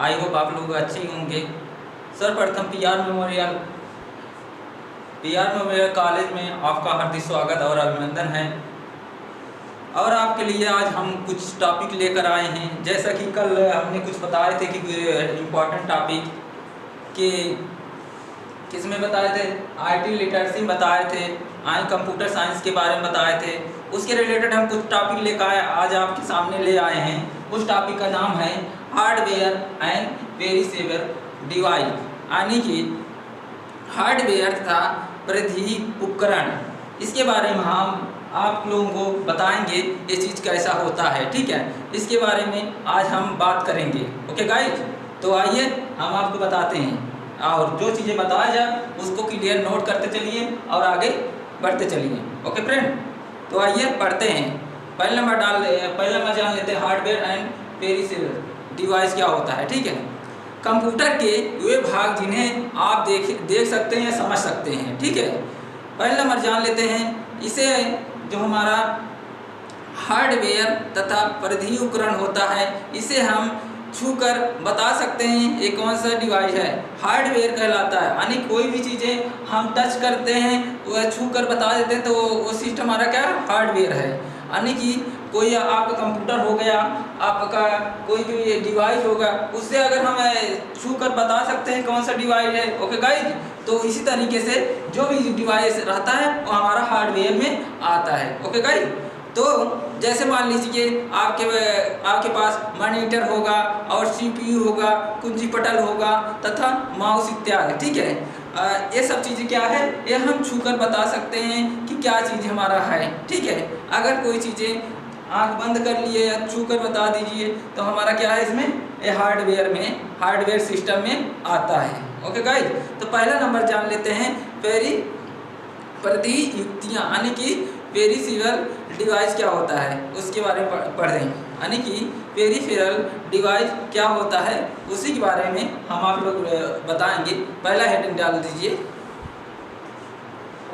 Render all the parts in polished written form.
I hope आप लोग अच्छे ही होंगे। सर्वप्रथम पीआर मेमोरियल कॉलेज में आपका हार्दिक स्वागत और अभिनंदन है। और आपके लिए आज हम कुछ टॉपिक लेकर आए हैं। जैसा कि कल हमने कुछ बताए थे कि इम्पोर्टेंट टॉपिक कि किसमें बताए थे, आईटी लिटरेसी में बताए थे, कंप्यूटर साइंस के बारे में बताए थे। उसके रिलेटेड हम कुछ टॉपिक लेकर आज आपके सामने ले आए हैं। उस टॉपिक का नाम है हार्डवेयर एंड पेरिसेबल डिवाइस, यानी कि हार्डवेयर तथा परिधीय उपकरण। इसके बारे में हम आप लोगों को बताएंगे ये चीज़ कैसा होता है, ठीक है। इसके बारे में आज हम बात करेंगे। ओके गाइज, तो आइए हम आपको बताते हैं और जो चीज़ें बताया जाए उसको क्लियर नोट करते चलिए और आगे बढ़ते चलिए। ओके फ्रेंड, तो आइए पढ़ते हैं। पहले नंबर जान लेते हैं हार्डवेयर एंड पेरिसेबल डिवाइस क्या होता है, ठीक है। कंप्यूटर के वे भाग जिन्हें आप देख सकते हैं या समझ सकते हैं, ठीक है। पहले नंबर जान लेते हैं, इसे जो हमारा हार्डवेयर तथा परिधीय उपकरण होता है, इसे हम छूकर बता सकते हैं ये कौन सा डिवाइस है। हार्डवेयर कहलाता है, यानी कोई भी चीज़ें हम टच करते हैं वह छूकर बता देते हैं, तो वो सिस्टम हमारा क्या हार्डवेयर है। यानी कि कोई आपका कंप्यूटर हो गया, आपका कोई भी डिवाइस होगा, उससे अगर हम छूकर बता सकते हैं कौन सा डिवाइस है। ओके गाइज, तो इसी तरीके से जो भी डिवाइस रहता है वो हमारा हार्डवेयर में आता है। ओके गाइज, तो जैसे मान लीजिए आपके पास मॉनिटर होगा और सीपीयू होगा, कुंजी पटल होगा तथा माउस इत्यादि, ठीक है। ये सब चीज़ें क्या है, ये हम छूकर बता सकते हैं कि क्या चीज़ हमारा है, ठीक है। अगर कोई चीज़ें आँख बंद कर लिए या छूकर बता दीजिए तो हमारा क्या है, इसमें ये हार्डवेयर सिस्टम में आता है। ओके गाइज, तो पहला नंबर जान लेते हैं परिधीय युक्तियाँ, यानी कि पेरिसेबल डिवाइस क्या होता है उसके बारे में पढ़ रहे हैं। यानी कि पेरिफेरल डिवाइस क्या होता है उसी के बारे में हम आप लोग बताएंगे। पहला हेडिंग डाल दीजिए।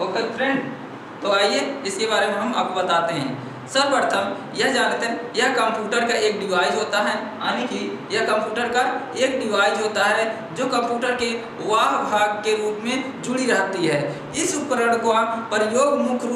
ओके फ्रेंड, तो आइए इसके बारे में हम आपको बताते हैं। सर्वप्रथम यह जानते हैं, यह कंप्यूटर का एक डिवाइस होता है, यानी कि यह कंप्यूटर का एक डिवाइस होता है जो कंप्यूटर के वाह भाग के रूप में जुड़ी रहती है। इस उपकरण का प्रयोग मुख्य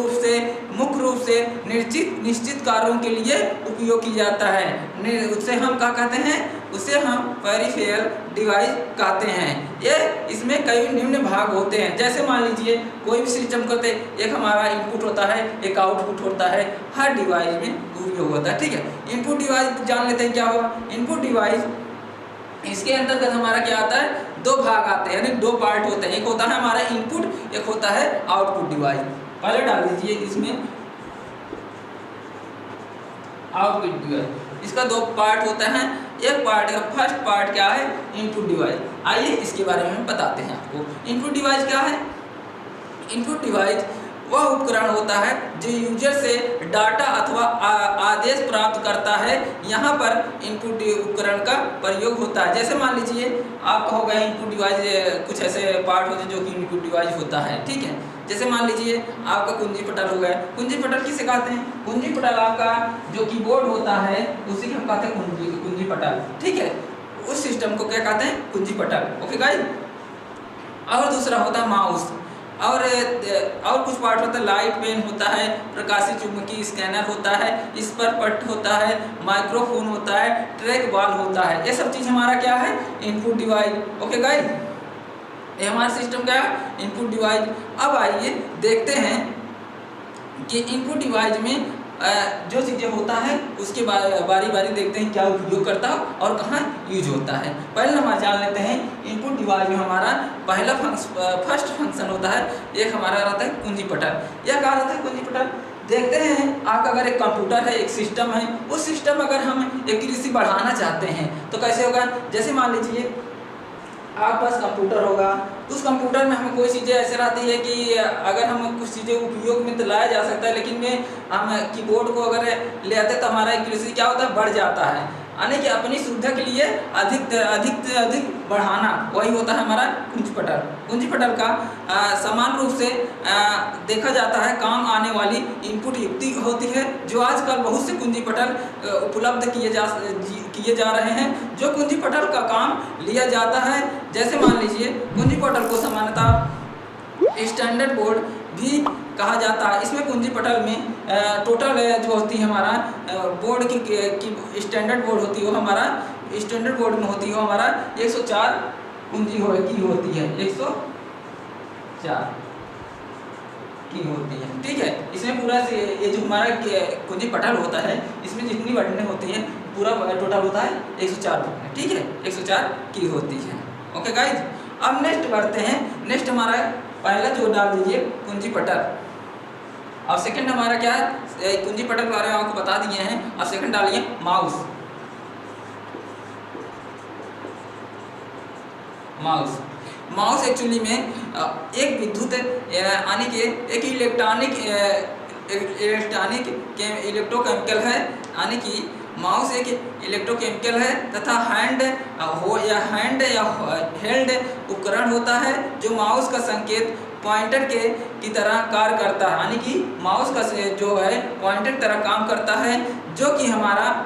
रूप से निश्चित कार्यों के लिए उपयोग किया जाता है। उससे हम क्या कहते हैं, उसे हम पेरिफेरल डिवाइस कहते हैं। ये इसमें कई निम्न भाग होते हैं। जैसे मान लीजिए कोई भी सिस्टम करते, एक हमारा इनपुट होता है, एक आउटपुट होता है, हर डिवाइस में उपयोग होता है, ठीक है। इनपुट डिवाइस जान लेते हैं क्या होगा। इनपुट डिवाइस, इसके अंतर्गत हमारा क्या आता है, दो भाग आते हैं, यानी दो पार्ट होते हैं। एक होता है हमारा इनपुट, एक होता है आउटपुट डिवाइस। पहले डाल दीजिए इसमें आउटपुट डिवाइस, इसका दो पार्ट होता है। एक पार्ट का फर्स्ट पार्ट क्या है, इनपुट डिवाइस। आइए इसके बारे में हम बताते हैं आपको। इनपुट डिवाइस क्या है। इनपुट डिवाइस वह उपकरण होता है जो यूजर से डाटा अथवा आदेश प्राप्त करता है। यहाँ पर इनपुट उपकरण का प्रयोग होता है। जैसे मान लीजिए आपका होगा इनपुट डिवाइस, कुछ ऐसे पार्ट होते हैं जो कि इनपुट डिवाइस होता है, ठीक है। जैसे मान लीजिए आपका कुंजी पटल हो गया। कुंजी पटल किसे कहते हैं, कुंजी पटल आपका जो कीबोर्ड होता है उसी को हम कहते हैं कुंजी पटल, ठीक है। उस सिस्टम को क्या कहते हैं, कुंजी पटल। ओके गाइस, और दूसरा होता है माउस, और कुछ पार्ट होता है, लाइट पेन होता है, प्रकाशी चुंबकीय स्कैनर होता है, स्पर पट होता है, माइक्रोफोन होता है, ट्रैक बॉल होता है। ये सब चीज़ हमारा क्या है, इनपुट डिवाइस। ओके गाइस, ये हमारा सिस्टम क्या है, इनपुट डिवाइस। अब आइए देखते हैं कि इनपुट डिवाइस में जो चीज़ें होता है उसके बारी बारी देखते हैं क्या उपयोग करता है और कहाँ यूज होता है। पहले नंबर जान लेते हैं इनपुट डिवाइस में हमारा पहला फर्स्ट फंक्शन होता है, एक हमारा रहता है कुंजी पटल। यह क्या रहता है, कुंजी पटल। देखते हैं आपका अगर एक कंप्यूटर है, एक सिस्टम है, उस सिस्टम अगर हम एक्यूरेसी बढ़ाना चाहते हैं तो कैसे होगा। जैसे मान लीजिए आप पास कंप्यूटर होगा, उस कंप्यूटर में हमें कोई चीज़ें ऐसे रहती है कि अगर हम कुछ चीज़ें उपयोग में तो लाया जा सकता है, लेकिन में हम कीबोर्ड को अगर ले आते तो हमारा एक्यूरेसी क्या होता है, बढ़ जाता है। यानी कि अपनी सुविधा के लिए अधिक से अधिक बढ़ाना, वही होता है हमारा कुंजी पटल। कुंजी पटल का समान रूप से देखा जाता है काम आने वाली इनपुट युक्ति होती है, जो आजकल बहुत से कुंजी पटल उपलब्ध किए जा रहे हैं, जो कुंजी पटल का काम लिया जाता है। जैसे मान लीजिए कुंजी पटल को सामान्यतः स्टैंडर्ड बोर्ड भी कहा जाता है। इसमें कुंजी पटल में टोटल जो होती है हमारा बोर्ड की स्टैंडर्ड बोर्ड होती है, वो हमारा स्टैंडर्ड बोर्ड में होती है, वो हमारा 104 कुंजी की होती है, 104 की होती है। ठीक है, इसमें पूरा ये जो हमारा कुंजी पटल होता है, इसमें जितनी बटनें होती हैं पूरा टोटल होता है 104 बटनें। ठीक है, 104 की होती है। ओके गाइज, अब नेक्स्ट बढ़ते हैं। नेक्स्ट हमारा पहला जो डाल दीजिए कुंजी पटल। अब सेकंड हमारा क्या है, कुंजी पटल के बारे में आपको बता दिए हैं। अब सेकंड डालिए माउस। माउस एक्चुअली में एक विद्युत यानी कि एक इलेक्ट्रोकेमिकल है, यानी कि माउस एक इलेक्ट्रोकेमिकल है तथा हैंड हेल्ड उपकरण होता है, जो माउस का संकेत पॉइंटर की तरह कार्य करता है। यानी कि माउस का जो है पॉइंटर की तरह काम करता है, जो कि हमारा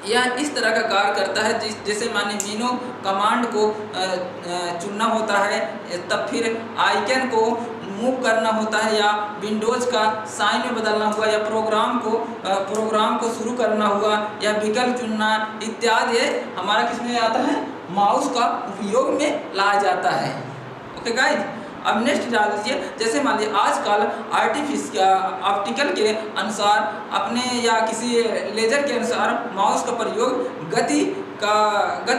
यह इस तरह का कार्य करता है जैसे माने मीनू कमांड को चुनना होता है, तब फिर आइकन को मूव करना होता है, या विंडोज का साइन में बदलना हुआ, या प्रोग्राम को शुरू करना हुआ, या विकल्प चुनना इत्यादि मिसाल किसमें आता है, माउस का उपयोग में लाया जाता है। ओके गाइज, अब नेक्स्ट डाल दीजिए। जैसे मान लीजिए आजकल ऑप्टिकल के अनुसार अपने या किसी लेजर के अनुसार माउस का प्रयोग गति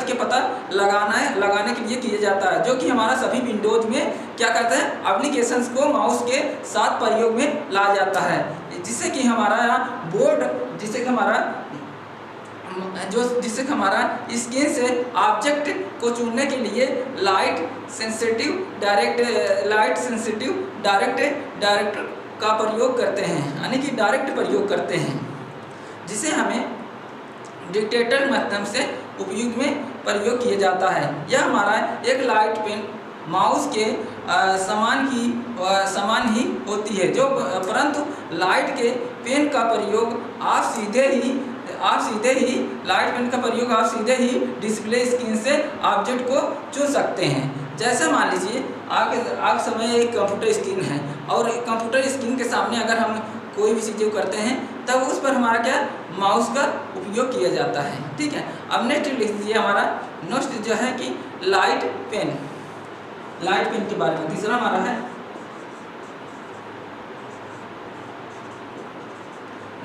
के पता लगाने के लिए किया जाता है, जो कि हमारा सभी विंडोज में क्या करते हैं, एप्लीकेशंस को माउस के साथ प्रयोग में लाया जाता है, जिससे कि हमारा बोर्ड जिससे हमारा स्क्रीन से ऑब्जेक्ट को चुनने के लिए लाइट सेंसिटिव डायरेक्ट का प्रयोग करते हैं, यानी कि डायरेक्ट प्रयोग करते हैं, जिसे हमें डिक्टेटर माध्यम से उपयोग में प्रयोग किया जाता है। यह हमारा एक लाइट पेन माउस के समान ही होती है, जो परंतु लाइट के पेन का प्रयोग आप सीधे ही लाइट पेन का प्रयोग आप सीधे ही डिस्प्ले स्क्रीन से ऑब्जेक्ट को चुन सकते हैं। जैसे मान लीजिए आपके समय एक कंप्यूटर स्क्रीन है, और कंप्यूटर स्क्रीन के सामने अगर हम कोई भी चीज़ करते हैं, तब उस पर हमारा क्या माउस का उपयोग किया जाता है। ठीक है, अब नेक्स्ट लिख दीजिए हमारा नेक्स्ट जो है कि लाइट पेन के बारे में तीसरा हमारा है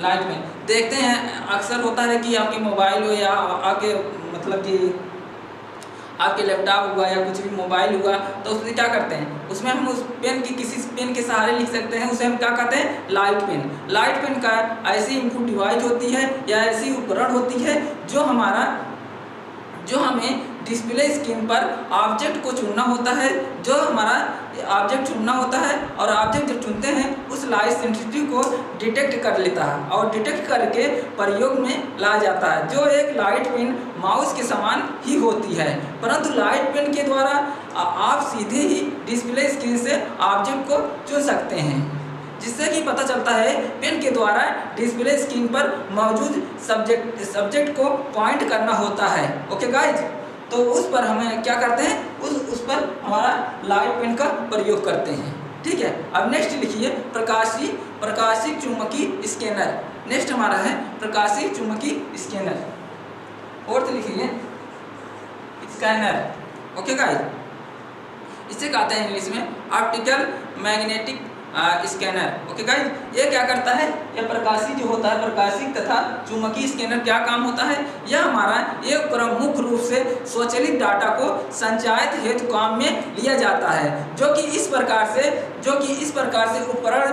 लाइट पेन। देखते हैं अक्सर होता है कि आपके मोबाइल हो या आपके मतलब कि आपके लैपटॉप हुआ या कुछ भी मोबाइल हुआ, तो उसमें क्या करते हैं, उसमें हम उस किसी पेन के सहारे लिख सकते हैं, उसे हम क्या कहते हैं, लाइट पेन। लाइट पेन का ऐसी इनपुट डिवाइस होती है या ऐसी उपकरण होती है जो हमें डिस्प्ले स्क्रीन पर ऑब्जेक्ट को चुनना होता है, जो हमारा ऑब्जेक्ट चुनना होता है, और ऑब्जेक्ट जब चुनते हैं उस लाइट सेंसिटिव को डिटेक्ट कर लेता है और डिटेक्ट करके प्रयोग में लाया जाता है, जो एक लाइट पेन माउस के समान ही होती है, परंतु लाइट पेन के द्वारा आप सीधे ही डिस्प्ले स्क्रीन से ऑब्जेक्ट को चुन सकते हैं, जिससे कि पता चलता है पेन के द्वारा डिस्प्ले स्क्रीन पर मौजूद सब्जेक्ट को पॉइंट करना होता है। ओके गाइज, तो उस पर हमें क्या करते हैं, उस पर हमारा लाइट पेन का प्रयोग करते हैं। ठीक है, अब नेक्स्ट लिखिए प्रकाशिक चुंबकीय स्कैनर। नेक्स्ट हमारा है प्रकाशिक चुंबकीय स्कैनर। फोर्थ लिखिए स्कैनर। ओके गाइज, इसे कहते हैं इंग्लिश में optical magnetic scanner. Okay guys, ये क्या करता है, यह प्रकाशिक जो होता है, प्रकाशिक तथा चुंबकीय स्कैनर क्या काम होता है, यह हमारा एक प्रमुख रूप से स्वचालित डाटा को संचारित हेतु काम में लिया जाता है, जो कि इस प्रकार से उपकरण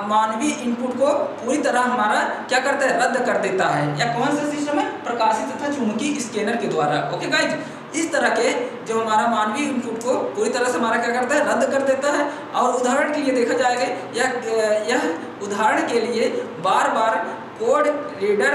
मानवीय इनपुट को पूरी तरह हमारा क्या करता है, रद्द कर देता है। या कौन सा सिस्टम है, प्रकाशिक तथा चुंबकीय स्कैनर के द्वारा। ओके गाइज, इस तरह के जो हमारा मानवीय इनपुट को पूरी तरह से हमारा क्या करता है, रद्द कर देता है। और उदाहरण के लिए देखा जाएगा, यह उदाहरण के लिए बार बार कोड रीडर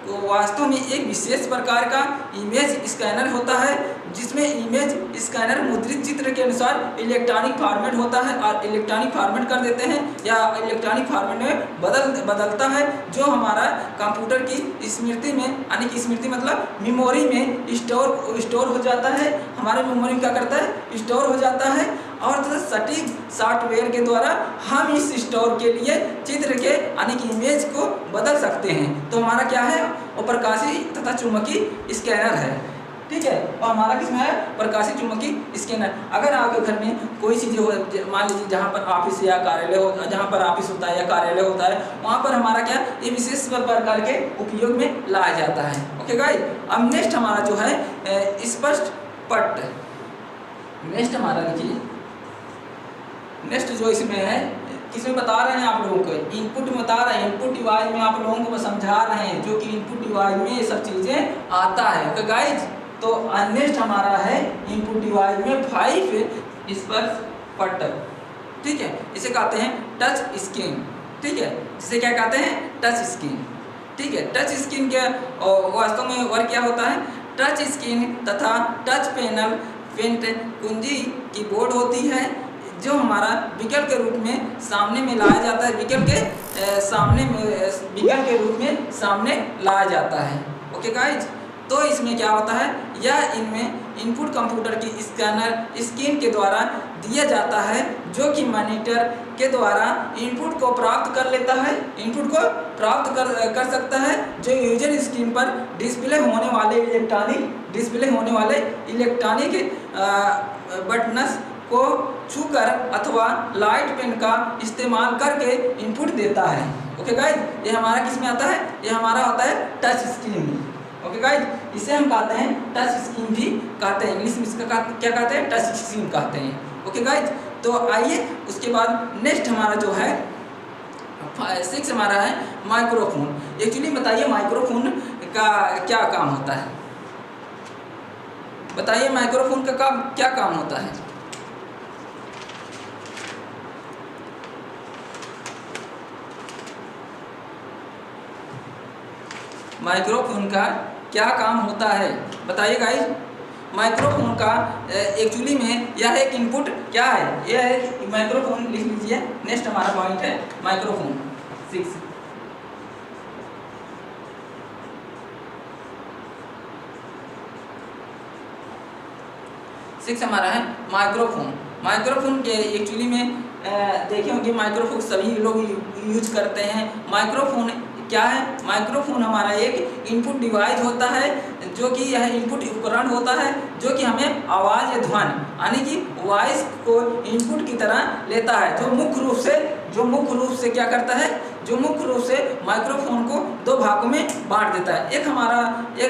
वास्तव में एक विशेष प्रकार का इमेज स्कैनर होता है, जिसमें इमेज स्कैनर मुद्रित चित्र के अनुसार इलेक्ट्रॉनिक फॉर्मेट होता है और इलेक्ट्रॉनिक फॉर्मेट कर देते हैं या इलेक्ट्रॉनिक फॉर्मेट में बदलता है, जो हमारा कंप्यूटर की स्मृति में, यानी कि स्मृति मतलब मेमोरी में स्टोर हो जाता है। हमारे मेमोरी में क्या करता है, स्टोर हो जाता है और तथा सटीक सॉफ्टवेयर के द्वारा हम इस स्टोर के लिए चित्र के यानी कि इमेज को बदल सकते हैं। तो हमारा क्या है, वो प्रकाशीय तथा चुंबकीय स्कैनर है, ठीक है। और हमारा किसमें है, प्रकाशीय चुंबकीय स्कैनर। अगर आपके घर में कोई चीज़ें हो, मान लीजिए जहाँ पर ऑफिस या कार्यालय हो, जहाँ पर ऑफिस होता है या कार्यालय होता है, वहाँ पर हमारा क्या, ये विशेष प्रकार के उपयोग में लाया जाता है। ओके गाइस, अब नेक्स्ट हमारा जो है स्पष्ट पट। नेक्स्ट हमारा देखिए, नेक्स्ट जो इसमें है, किसमें बता रहे हैं आप लोगों को, इनपुट में बता रहे हैं, इनपुट डिवाइस में आप लोगों को समझा रहे हैं, जो कि इनपुट डिवाइस में ये सब चीज़ें आता है। ओके गाइज, तो नेक्स्ट हमारा है इनपुट डिवाइस में 5 स्पर्श पट, ठीक है। इसे कहते हैं टच स्क्रीन, ठीक है। जिसे क्या कहते हैं, टच स्क्रीन, ठीक है। टच स्क्रीन के वास्तव में वर्क क्या होता है, टच स्क्रीन तथा टच पैनल पेंट कुंजी कीबोर्ड होती है, जो हमारा विकल्प के रूप में सामने में लाया जाता है, विकल्प के रूप में सामने लाया जाता है। ओके गाइज, तो इसमें क्या होता है, यह इनमें इनपुट कंप्यूटर की स्कैनर स्क्रीन के द्वारा दिया जाता है, जो कि मॉनिटर के द्वारा इनपुट को प्राप्त कर लेता है, इनपुट को प्राप्त कर सकता है, जो यूजर स्क्रीन पर डिस्प्ले होने वाले इलेक्ट्रॉनिक बटन्स को छूकर अथवा लाइट पेन का इस्तेमाल करके इनपुट देता है। ओके गाइज, ये हमारा किस में आता है, ये हमारा होता है टच स्क्रीन। ओके गाइज, इसे हम कहते हैं टच स्क्रीन भी कहते हैं, इंग्लिश में इसका क्या कहते हैं, टच स्क्रीन कहते हैं। ओके गाइज, तो आइए उसके बाद नेक्स्ट हमारा जो है 6 हमारा है माइक्रोफोन। एक्चुअली बताइए माइक्रोफोन का क्या काम होता है, बताइए माइक्रोफोन का क्या काम होता है। माइक्रोफोन का क्या काम होता है, बताइए गाइज। माइक्रोफोन का एक्चुअली में यह एक इनपुट क्या है, यह है माइक्रोफोन, लिख लीजिए। नेक्स्ट हमारा पॉइंट है माइक्रोफोन 6 हमारा है माइक्रोफोन। माइक्रोफोन के एक्चुअली में देखे होंगे, माइक्रोफोन सभी लोग यूज करते हैं। माइक्रोफोन क्या है, माइक्रोफोन हमारा एक इनपुट डिवाइस होता है, जो कि यह इनपुट उपकरण होता है, जो कि हमें आवाज़ या ध्वनि यानी कि वॉइस को इनपुट की तरह लेता है, जो मुख्य रूप से क्या करता है, जो मुख्य रूप से माइक्रोफोन को 2 भागों में बांट देता है। एक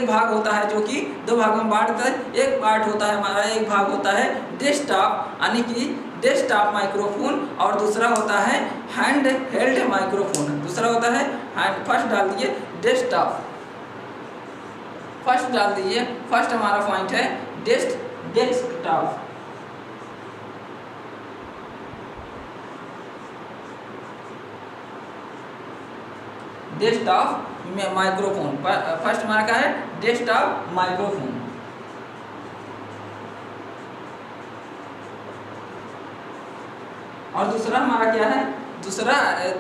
भाग होता है जो कि 2 भागों में बांट देता है। एक पार्ट होता है हमारा, एक भाग होता है डेस्कटॉप यानी कि डेस्कटॉप माइक्रोफोन, और दूसरा होता है हैंड हेल्ड माइक्रोफोन। दूसरा होता है फर्स्ट डाल दीजिए डेस्कटॉप, फर्स्ट डाल दीजिए। फर्स्ट हमारा पॉइंट है डेस्कटॉप। डेस्कटॉप माइक्रोफोन, फर्स्ट हमारा क्या है, डेस्कटॉप माइक्रोफोन। और दूसरा हमारा क्या है, दूसरा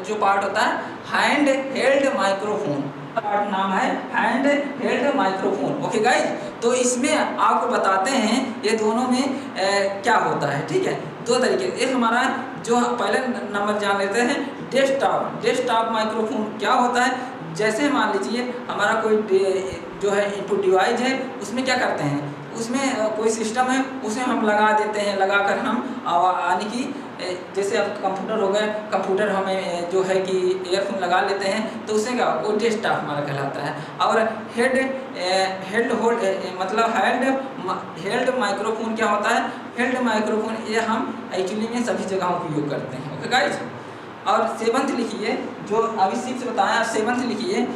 जो पार्ट होता है हैंड हेल्ड माइक्रोफोन, पार्ट नाम है hand held microphone. Okay guys, तो इसमें आपको बताते हैं ये दोनों में क्या होता है, ठीक है। 2 तरीके, एक हमारा जो पहले नंबर जान लेते हैं डेस्कटॉप माइक्रोफोन क्या होता है। जैसे मान लीजिए हमारा कोई जो है इनपुट डिवाइस है, उसमें क्या करते हैं, उसमें कोई सिस्टम है, उसमें हम लगा देते हैं, लगाकर हम यानी कि जैसे अब कंप्यूटर हो गए, कंप्यूटर हमें जो है कि ईयरफोन लगा लेते हैं, तो उससे क्या, वो डेस्कटॉप हमारा कहलाता है। और हेल्ड माइक्रोफोन क्या होता है, हेल्ड माइक्रोफोन ये हम एक्चुअली में सभी जगहों पर उपयोग करते हैं। ओके गाइज, और 7th लिखिए, जो अभी 6 बताया, 7th लिखिए।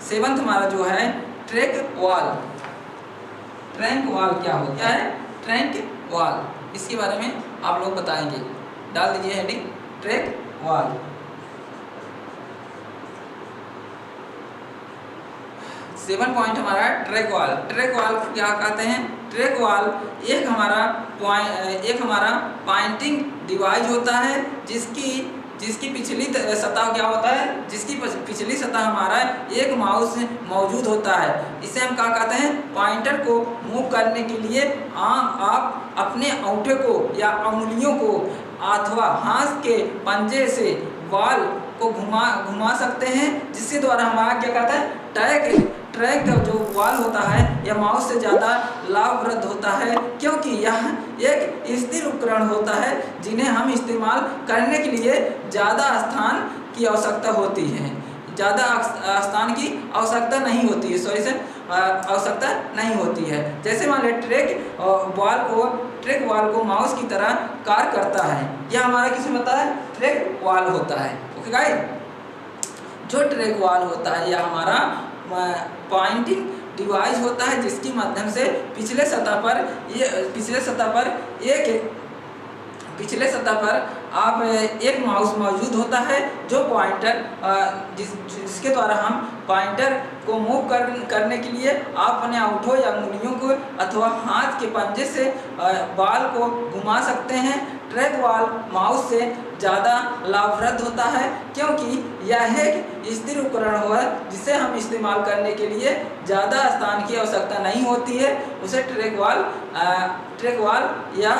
7th हमारा जो है ट्रैक वॉल। ट्रैक वॉल क्या होता है, ट्रैक वॉल, इसके बारे में आप लोग बताएंगे। डाल दीजिए हेडिंग ट्रैक वॉल। 7 पॉइंट हमारा ट्रैक वाल। ट्रैक वाल को क्या कहते हैं? ट्रैक वाल एक हमारा पॉइंटिंग डिवाइस होता है जिसकी पिछली सतह क्या होता है? जिसकी पिछली सतह हमारा एक माउस मौजूद होता है। इसे हम क्या कहते हैं? पॉइंटर को मूव करने के लिए आप अपने अंगूठे को या उंगलियों को अथवा हाथ के पंजे से वाल को घुमा सकते हैं, जिसके द्वारा हमारा क्या कहता है? ट्रैक का जो वाल होता है यह माउस से ज़्यादा लाभप्रद होता है, क्योंकि यह एक स्थिर उपकरण होता है जिन्हें हम इस्तेमाल करने के लिए ज़्यादा स्थान की आवश्यकता होती है। ज़्यादा स्थान की आवश्यकता नहीं होती है, आवश्यकता नहीं होती है। जैसे मान लें ट्रैक वाल को माउस की तरह कार्य करता है। यह हमारा किसमें होता है? ट्रैक वाल होता है। ओके गाइस, जो ट्रैक वाल होता है यह हमारा पॉइंटिंग डिवाइस होता है, जिसकी माध्यम से पिछले सतह पर आप एक माउस मौजूद होता है जो पॉइंटर जिसके द्वारा हम पॉइंटर को मूव करने के लिए आप अपने अंगूठों या उंगलियों को अथवा हाथ के पंजे से बाल को घुमा सकते हैं। ट्रैक वाल माउस से ज़्यादा लाभप्रद होता है, क्योंकि यह एक स्थिर उपकरण है जिसे हम इस्तेमाल करने के लिए ज़्यादा स्थान की आवश्यकता नहीं होती है। उसे ट्रैक वाल या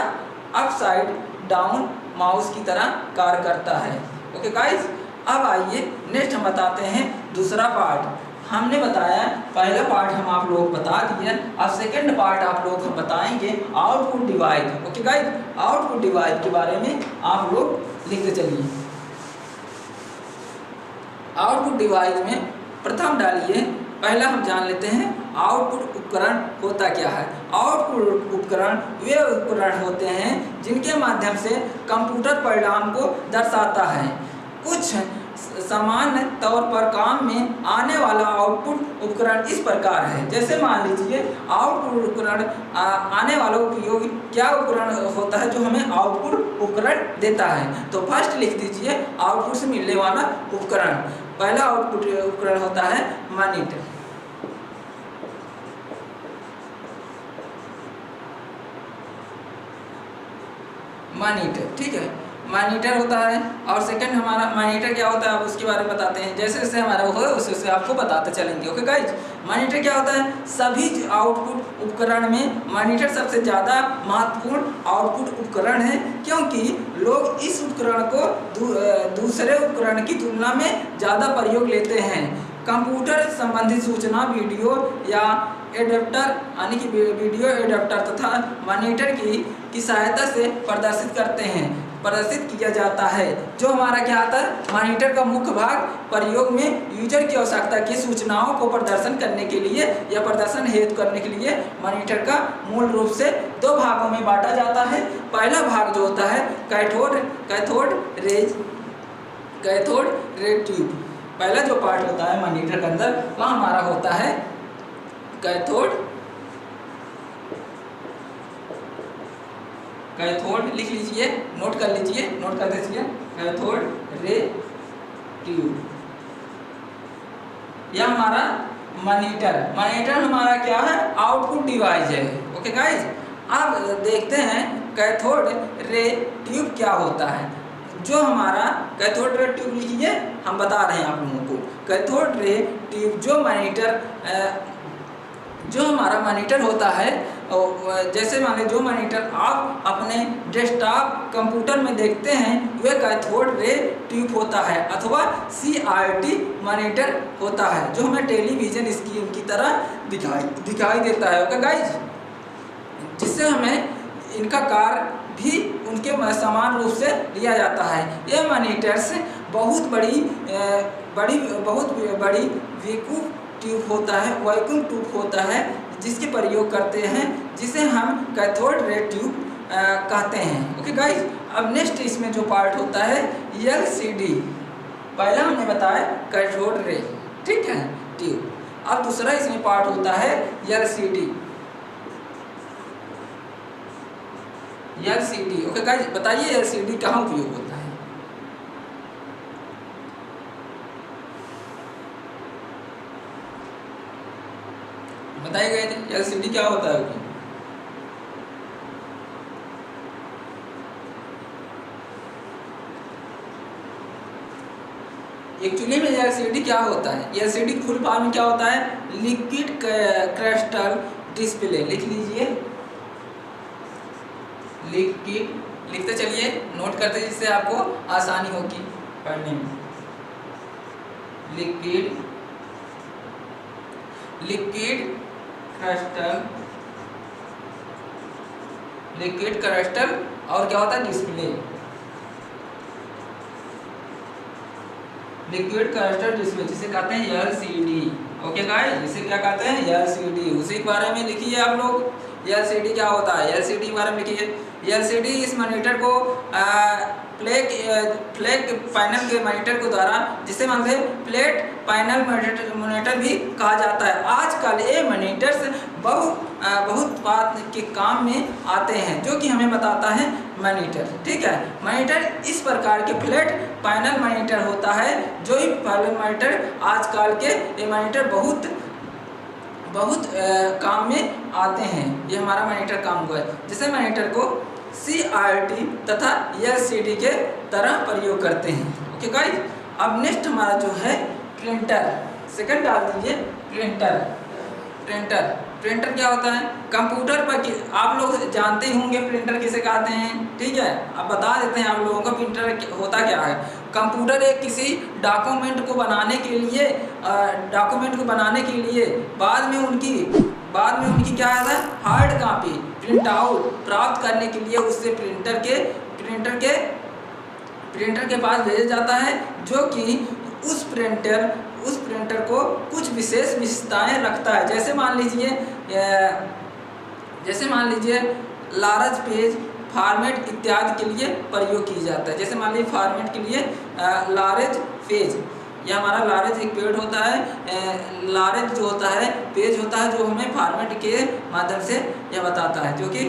अपसाइड डाउन माउस की तरह कार्य करता है। ओके गाइस, अब आइए नेक्स्ट हम बताते हैं दूसरा पार्ट। हमने बताया पहला पार्ट हम आप लोग बता दिए, अब सेकंड पार्ट आप लोग हम बताएंगे output device. Okay guys, output device के बारे में आप लोग लिखते चलिए। आउटपुट डिवाइस में प्रथम डालिए, पहला हम जान लेते हैं आउटपुट उपकरण होता क्या है। आउटपुट उपकरण वे उपकरण होते हैं जिनके माध्यम से कंप्यूटर परिणाम को दर्शाता है। कुछ सामान्य तौर पर काम में आने वाला आउटपुट उपकरण इस प्रकार है। जैसे मान लीजिए आउटपुट उपकरण आने वाला उपयोग क्या उपकरण होता है जो हमें आउटपुट उपकरण देता है। तो फर्स्ट लिख दीजिए आउटपुट से मिलने वाला उपकरण। पहला आउटपुट उपकरण होता है मॉनिटर। मॉनिटर, ठीक है, मॉनिटर होता है। और सेकंड हमारा मॉनिटर क्या होता है अब उसके बारे में बताते हैं। जैसे जैसे हमारा हो उससे आपको बताते चलेंगे। ओके गाइज, मॉनिटर क्या होता है? सभी आउटपुट उपकरण में मॉनिटर सबसे ज़्यादा महत्वपूर्ण आउटपुट उपकरण है, क्योंकि लोग इस उपकरण को दूसरे उपकरण की तुलना में ज़्यादा प्रयोग लेते हैं। कंप्यूटर संबंधित सूचना वीडियो या एडाप्टर यानी कि वीडियो एडाप्टर तथा मॉनिटर की सहायता से प्रदर्शित किया जाता है। जो हमारा क्या आता है? मॉनिटर का मुख्य भाग प्रयोग में यूजर की आवश्यकता की सूचनाओं को प्रदर्शन करने के लिए या प्रदर्शन हेतु करने के लिए मॉनिटर का मूल रूप से दो भागों में बांटा जाता है। पहला भाग जो होता है कैथोड रे ट्यूब। पहला जो पार्ट होता है मॉनिटर के अंदर वह हमारा होता है कैथोड लिख लीजिए, नोट कर दीजिए कैथोड रे ट्यूब। यह हमारा मॉनिटर हमारा क्या है? आउटपुट डिवाइस है। ओके गाइज, अब देखते हैं कैथोड रे ट्यूब क्या होता है। जो हमारा कैथोड रे ट्यूब लिखिए, हम बता रहे हैं आप लोगों को। कैथोड रे ट्यूब जो हमारा मॉनिटर होता है, जैसे मान लीजिए जो मॉनिटर आप अपने डेस्कटॉप कंप्यूटर में देखते हैं वह कैथोड रे ट्यूब होता है, अथवा CRT मॉनिटर होता है, जो हमें टेलीविज़न स्क्रीन की तरह दिखाई देता है। ओके गाइज, जिससे हमें इनका कार्य भी उनके समान रूप से लिया जाता है। ये मॉनिटर्स बहुत बड़ी वैक्यूम ट्यूब होता है जिसके प्रयोग करते हैं, जिसे हम कैथोड रे ट्यूब कहते हैं। ओके गाइज, अब नेक्स्ट इसमें जो पार्ट होता है LCD। पहला हमने बताया कैथोड रे, ठीक है, ट्यूब। अब दूसरा इसमें पार्ट होता है LCD। ओके गाइज, बताइए LCD कहाँ उपयोग होता है? बताए गए थे। एलसीडी क्या होता है? एक्चुअली में एलसीडी क्या होता है? एलसीडी फुल फॉर्म क्या होता है? Liquid crystal display. लिख लीजिए, लिक्विड लिखते चलिए, नोट करते, जिससे आपको आसानी होगी पढ़ने में। लिक्विड क्रिस्टल और क्या होता है? डिस्प्ले। लिक्विड क्रिस्टल डिस्प्ले जिसे कहते हैं एलसीडी। ओके गाइस, इसे क्या कहते हैं? एलसीडी। उसी के बारे में लिखिए आप लोग, एलसीडी क्या होता है, एलसीडी के बारे में लिखिए। एलसीडी इस मॉनिटर को फ्लैट पैनल के मॉनिटर के द्वारा, जिसे मानते हैं फ्लैट पैनल मॉनिटर भी कहा जाता है। आजकल ये मॉनिटर्स बहुत बात के काम में आते हैं, जो कि हमें बताता है मॉनिटर। ठीक है, मॉनिटर इस प्रकार के फ्लैट पैनल मॉनिटर होता है, जो ही पैनल मॉनिटर आजकल के ये मॉनिटर बहुत काम में आते हैं। ये हमारा मॉनिटर काम हुआ है, जिसे मॉनिटर को CRT तथा LCD के तरह प्रयोग करते हैं। ओके गाइस, अब नेक्स्ट हमारा जो है प्रिंटर। सेकंड डाल दीजिए, प्रिंटर क्या होता है? कंप्यूटर पर आप लोग जानते ही होंगे प्रिंटर किसे कहते हैं। ठीक है, अब बता देते हैं आप लोगों को प्रिंटर होता क्या है। कंप्यूटर एक किसी डॉक्यूमेंट को बनाने के लिए बाद में उनकी क्या है, हार्ड कॉपी प्रिंट आउट प्राप्त करने के लिए उससे प्रिंटर के पास भेजा जाता है, जो कि उस प्रिंटर को कुछ विशेष विशेषताएं रखता है। जैसे मान लीजिए लार्ज पेज फॉर्मेट इत्यादि के लिए प्रयोग की जाता है। जैसे मान लीजिए फॉर्मेट के लिए लार्ज पेज, यह हमारा लार्ज एक पेज होता है, लार्ज जो होता है पेज होता है, जो हमें फॉर्मेट के माध्यम से यह बताता है, जो कि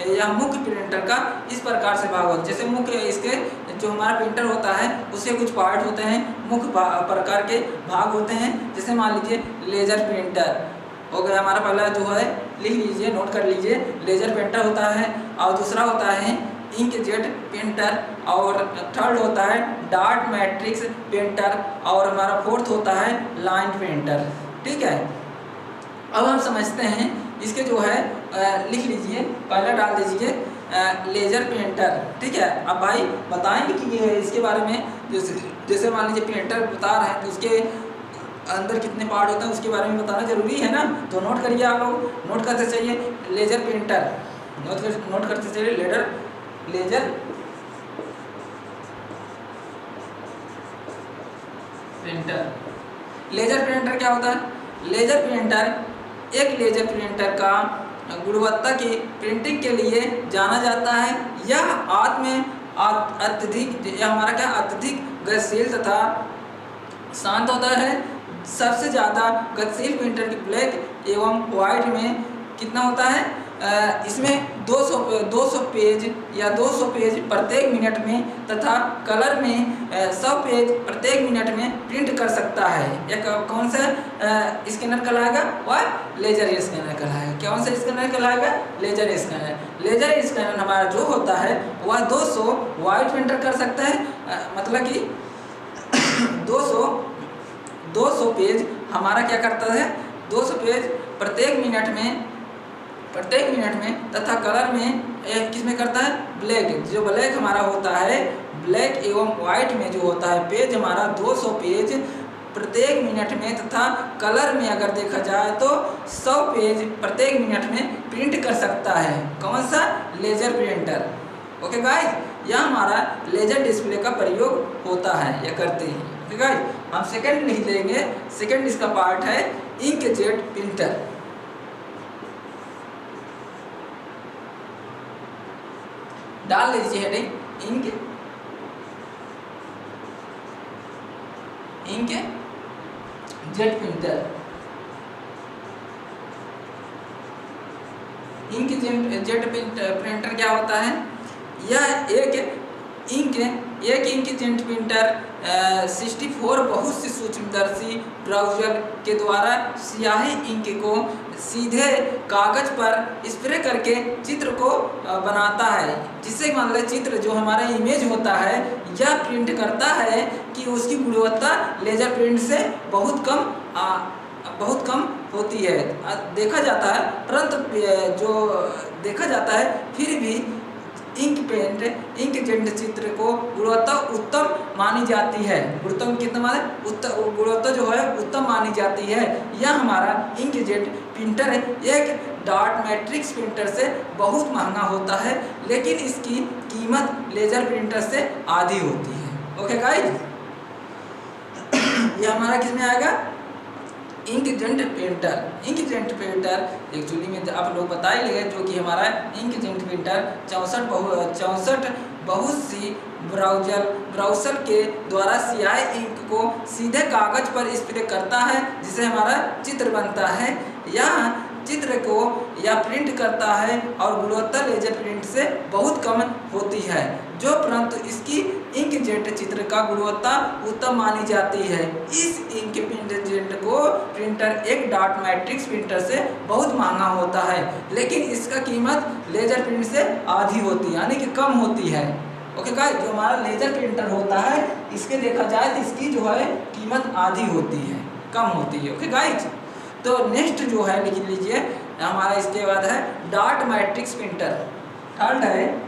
यह मुख्य प्रिंटर का इस प्रकार से भाग होता है। जैसे मुख्य इसके जो हमारा प्रिंटर होता है उसके कुछ पार्ट होते हैं, मुख्य प्रकार के भाग होते हैं। जैसे मान लीजिए लेजर प्रिंटर हो गया हमारा, पहला जो है लिख लीजिए, नोट कर लीजिए, लेजर प्रिंटर होता है, और दूसरा होता है इंकजेट प्रिंटर, और थर्ड होता है डॉट मैट्रिक्स प्रिंटर, और हमारा फोर्थ होता है लाइन प्रिंटर। ठीक है, अब हम समझते हैं इसके जो है, लिख लीजिए, पहला डाल दीजिए लेजर प्रिंटर। ठीक है, अब भाई बताएंगे कि ये इसके बारे में, जैसे मान लीजिए प्रिंटर बता रहे हैं तो उसके अंदर कितने पार्ट होते हैं उसके बारे में बताना जरूरी है ना। तो नोट करिए, आप लोग नोट करते चाहिए, लेजर प्रिंटर नोट करते चाहिए, लेजर प्रिंटर क्या होता है? लेजर प्रिंटर का गुणवत्ता की प्रिंटिंग के लिए जाना जाता है। यह अत्यधिक गतिशील तथा शांत होता है। सबसे ज़्यादा गतिशील प्रिंटर की ब्लैक एवं वाइट में कितना होता है? इसमें 200 पेज या 200 पेज प्रत्येक मिनट में तथा कलर में 100 पेज प्रत्येक मिनट में प्रिंट कर सकता है। एक कौन सा स्कैनर कहलाएगा? वह लेजर स्कैनर कहलाएगा। कौन सा स्कैनर कहलाएगा? लेजर स्कैनर हमारा जो होता है वह 200 वाइट प्रिंटर कर सकता है, मतलब कि 200 पेज हमारा क्या करता है? 200 पेज प्रत्येक मिनट में तथा कलर में किस में करता है? ब्लैक। जो ब्लैक हमारा होता है, ब्लैक एवं वाइट में जो होता है पेज हमारा 200 पेज प्रत्येक मिनट में तथा कलर में अगर देखा जाए तो 100 पेज प्रत्येक मिनट में प्रिंट कर सकता है। कौन सा? Laser printer. ओके गाइस, यह हमारा लेजर डिस्प्ले का प्रयोग होता है, यह करते हैं। ओके गाइस, हम सेकंड लिख देंगे। सेकंड इसका पार्ट है इंकजेट प्रिंटर। डाल लीजिए heading, inkjet printer. Inkjet printer क्या होता है? यह एक इंक एक इंकजेट प्रिंटर 64 बहुत सी सूक्ष्मदर्शी ब्राउज़र के द्वारा स्याही इंक को सीधे कागज पर स्प्रे करके चित्र को बनाता है, जिससे मान लो चित्र जो हमारा इमेज होता है यह प्रिंट करता है कि उसकी गुणवत्ता लेजर प्रिंट से बहुत कम होती है देखा जाता है, परंतु जो देखा जाता है फिर भी इंकजेट चित्र को गुणवत्ता उत्तम मानी जाती है। गुणवत्ता जो है उत्तम मानी जाती है। यह हमारा इंकजेट प्रिंटर एक डॉट मैट्रिक्स प्रिंटर से बहुत महंगा होता है, लेकिन इसकी कीमत लेजर प्रिंटर से आधी होती है। ओके गाइस, यह हमारा किस में आएगा? इंकजेट प्रिंटर एक्चुअली में आप लोग बता ही लगे, जो कि हमारा इंकजेट प्रिंटर 64 बहुत सी ब्राउज़र के द्वारा स्याही इंक को सीधे कागज पर स्प्रे करता है, जिससे हमारा चित्र बनता है। यह चित्र को या प्रिंट करता है और गुणवत्ता लेजर प्रिंट से बहुत कम होती है, जो परंतु इसकी इंकजेट चित्र का गुणवत्ता उत्तम मानी जाती है। इस इंकजेट को प्रिंटर एक डॉट मैट्रिक्स प्रिंटर से बहुत महंगा होता है, लेकिन इसका कीमत लेजर प्रिंट से आधी होती है, यानी कि कम होती है। ओके गाइस, जो हमारा लेजर प्रिंटर होता है इसके देखा जाए तो इसकी जो है कीमत आधी होती है, कम होती है। ओके गाइस, तो नेक्स्ट जो है लिख लीजिए हमारा, इसके बाद है डॉट मैट्रिक्स प्रिंटर। थर्ड है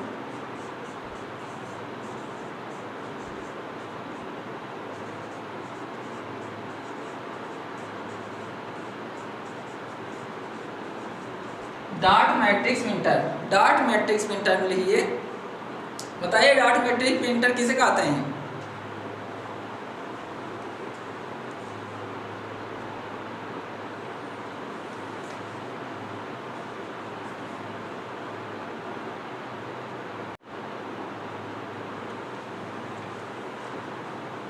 डॉट मैट्रिक्स प्रिंटर में लिखिए, बताइए डॉट मैट्रिक्स प्रिंटर किसे कहते हैं?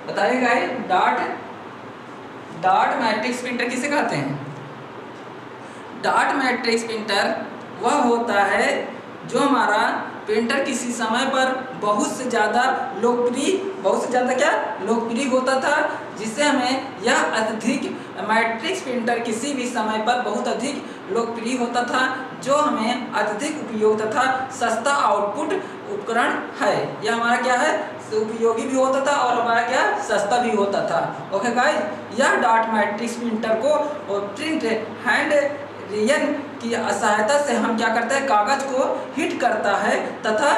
बताइए गाइस, डॉट मैट्रिक्स प्रिंटर किसे कहते हैं? डॉट मैट्रिक्स प्रिंटर वह होता है जो हमारा प्रिंटर किसी समय पर बहुत से ज़्यादा लोकप्रिय होता था, जिससे हमें यह अत्यधिक मैट्रिक्स प्रिंटर किसी भी समय पर बहुत अधिक लोकप्रिय होता था, जो हमें अत्यधिक उपयोग तथा सस्ता आउटपुट उपकरण है। यह हमारा क्या है? उपयोगी भी होता था और हमारा क्या सस्ता भी होता था। ओके गाइस, यह डॉट मैट्रिक्स प्रिंटर को प्रिंट हैंड रियन की सहायता से हम क्या करते हैं? कागज को हिट करता है तथा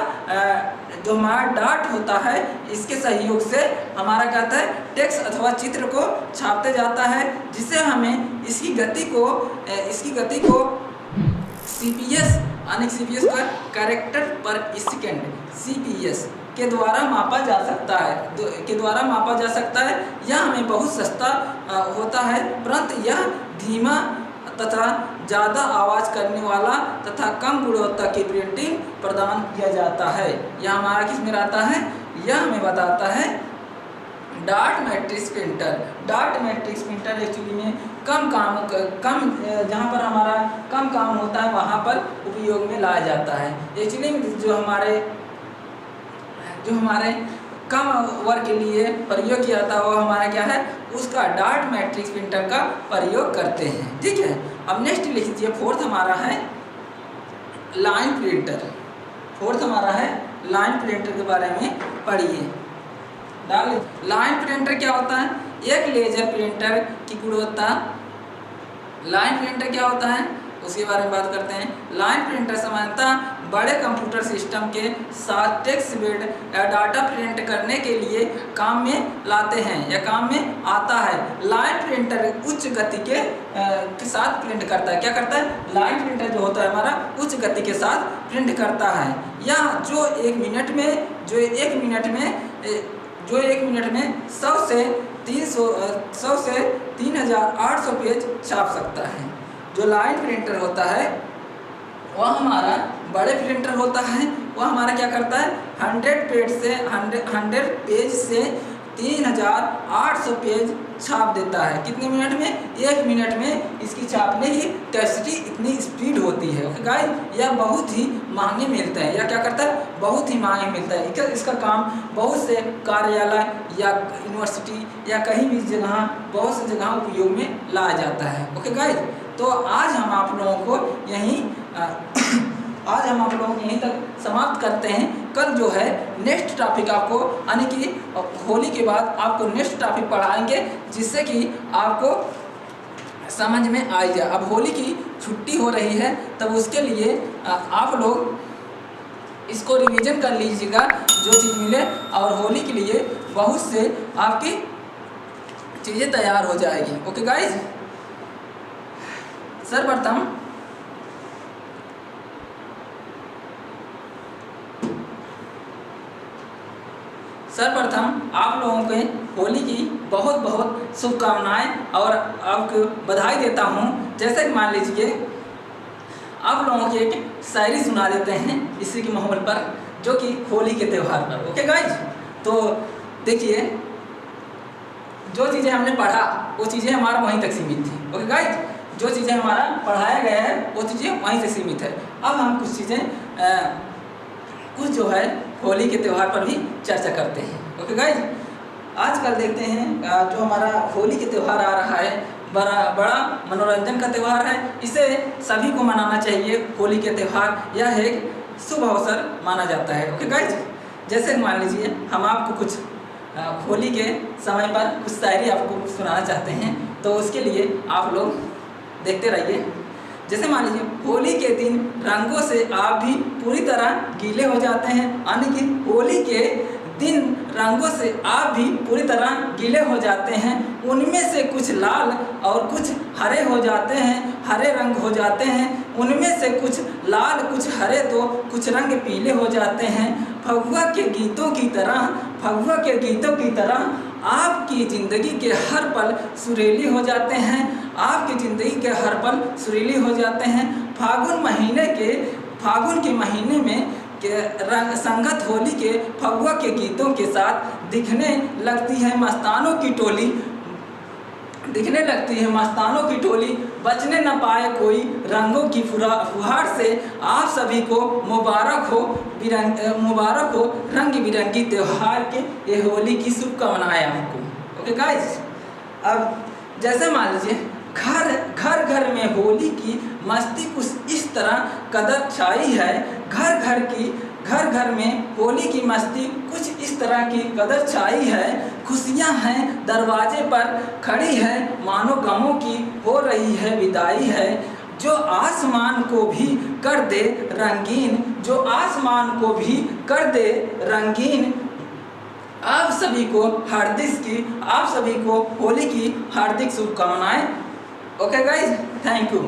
जो हमारा डॉट होता है इसके सहयोग से हमारा कहता है टेक्स्ट अथवा चित्र को छापते जाता है, जिससे हमें इसकी गति को CPS यानी CPS का कैरेक्टर पर सेकेंड CPS के द्वारा मापा जा सकता है। यह हमें बहुत सस्ता होता है, परंतु यह धीमा तथा ज़्यादा आवाज़ करने वाला तथा कम गुणवत्ता की प्रिंटिंग प्रदान किया जाता है। यह हमारा किस में रहता है? यह हमें बताता है डॉट मैट्रिक्स प्रिंटर एक्चुअली में कम जहाँ पर हमारा कम काम होता है वहाँ पर उपयोग में लाया जाता है। एक्चुअली जो हमारे कम वर्क के लिए प्रयोग किया जाता है वो हमारा क्या है? उसका डॉट मैट्रिक्स प्रिंटर का प्रयोग करते हैं। ठीक है, अब नेक्स्ट लिख लीजिए, फोर्थ हमारा है लाइन प्रिंटर के बारे में पढ़िए। लाइन प्रिंटर क्या होता है? एक लेजर प्रिंटर की गुणवत्ता, लाइन प्रिंटर क्या होता है उसके बारे में बात करते हैं। लाइन प्रिंटर सामान्यतः बड़े कंप्यूटर सिस्टम के साथ टेक्स्ट बेड या डाटा प्रिंट करने के लिए काम में लाते हैं या काम में आता है। लाइन प्रिंटर उच्च गति के साथ प्रिंट करता है। क्या करता है? लाइन प्रिंटर जो होता है हमारा उच्च गति के साथ प्रिंट करता है। या जो एक मिनट में 100 से 3800 पेज छाप सकता है। जो लाइन प्रिंटर होता है वह हमारा बड़े प्रिंटर होता है, वह हमारा क्या करता है 100 पेज से 3800 पेज छाप देता है। कितने मिनट में? 1 मिनट में इसकी छापने की कैपेसिटी इतनी स्पीड होती है। ओके गाइस, यह बहुत ही महंगे मिलते हैं। यह क्या करता है? बहुत ही महंगे मिलता है। इसका काम बहुत से कार्यालय या यूनिवर्सिटी या कहीं भी जगह, बहुत से जगह उपयोग में लाया जाता है। ओके गाइस, तो आज हम आप लोगों को यहीं तक समाप्त करते हैं। कल जो है नेक्स्ट टॉपिक आपको, यानी कि होली के बाद आपको नेक्स्ट टॉपिक पढ़ाएंगे, जिससे कि आपको समझ में आ जाए। अब होली की छुट्टी हो रही है, तब उसके लिए आप लोग इसको रिवीजन कर लीजिएगा जो चीज़ मिले, और होली के लिए बहुत से आपकी चीज़ें तैयार हो जाएगी। ओके गाइज, सर्वप्रथम आप लोगों के होली की बहुत बहुत शुभकामनाएं और आपको बधाई देता हूं। जैसे कि मान लीजिए आप लोगों की एक शायरी सुना देते हैं इसी के माहौल पर, जो कि होली के त्यौहार पर। ओके गाइज, तो देखिए, जो चीज़ें हमने पढ़ा वो चीज़ें हमारा वहीं तक सीमित थी। ओके गाइज, जो चीज़ें हमारा पढ़ाया गया है वो चीज़ें वहीं से सीमित है। अब हम कुछ चीज़ें कुछ जो है होली के त्यौहार पर भी चर्चा करते हैं। ओके गाइज, आजकल देखते हैं जो हमारा होली के त्यौहार आ रहा है, बड़ा मनोरंजन का त्यौहार है। इसे सभी को मनाना चाहिए। होली के त्यौहार यह एक शुभ अवसर माना जाता है। ओके गाइज, जैसे मान लीजिए हम आपको कुछ होली के समय पर कुछ शायरी आपको सुनाना चाहते हैं, तो उसके लिए आप लोग देखते रहिए। जैसे मान लीजिए, होली के दिन रंगों से आप भी पूरी तरह गीले हो जाते हैं, यानी कि होली के दिन रंगों से आप भी पूरी तरह गीले हो जाते हैं। उनमें से कुछ लाल और कुछ हरे हो जाते हैं, हरे रंग हो जाते हैं। उनमें से कुछ लाल कुछ हरे, तो कुछ रंग पीले हो जाते हैं। फगुआ के गीतों की तरह आपकी ज़िंदगी के हर पल सुरीली हो जाते हैं। आपकी ज़िंदगी के हर पल सुरीली हो जाते हैं। फागुन के महीने में रंग संगत होली के फगुआ के गीतों के साथ दिखने लगती है मस्तानों की टोली। बचने न पाए कोई रंगों की फुहार से। आप सभी को मुबारक हो रंग बिरंगी त्यौहार के ये होली की शुभकामनाएं आपको। ओके गाइस, अब जैसे मान लीजिए घर में होली की मस्ती कुछ इस तरह कदर छाई है। घर में होली की मस्ती कुछ इस तरह की कदर छाई है। खुशियां हैं दरवाजे पर खड़ी है, मानो गमों की हो रही है विदाई है। जो आसमान को भी कर दे रंगीन, आप सभी को होली की हार्दिक शुभकामनाएं। Okay guys, thank you.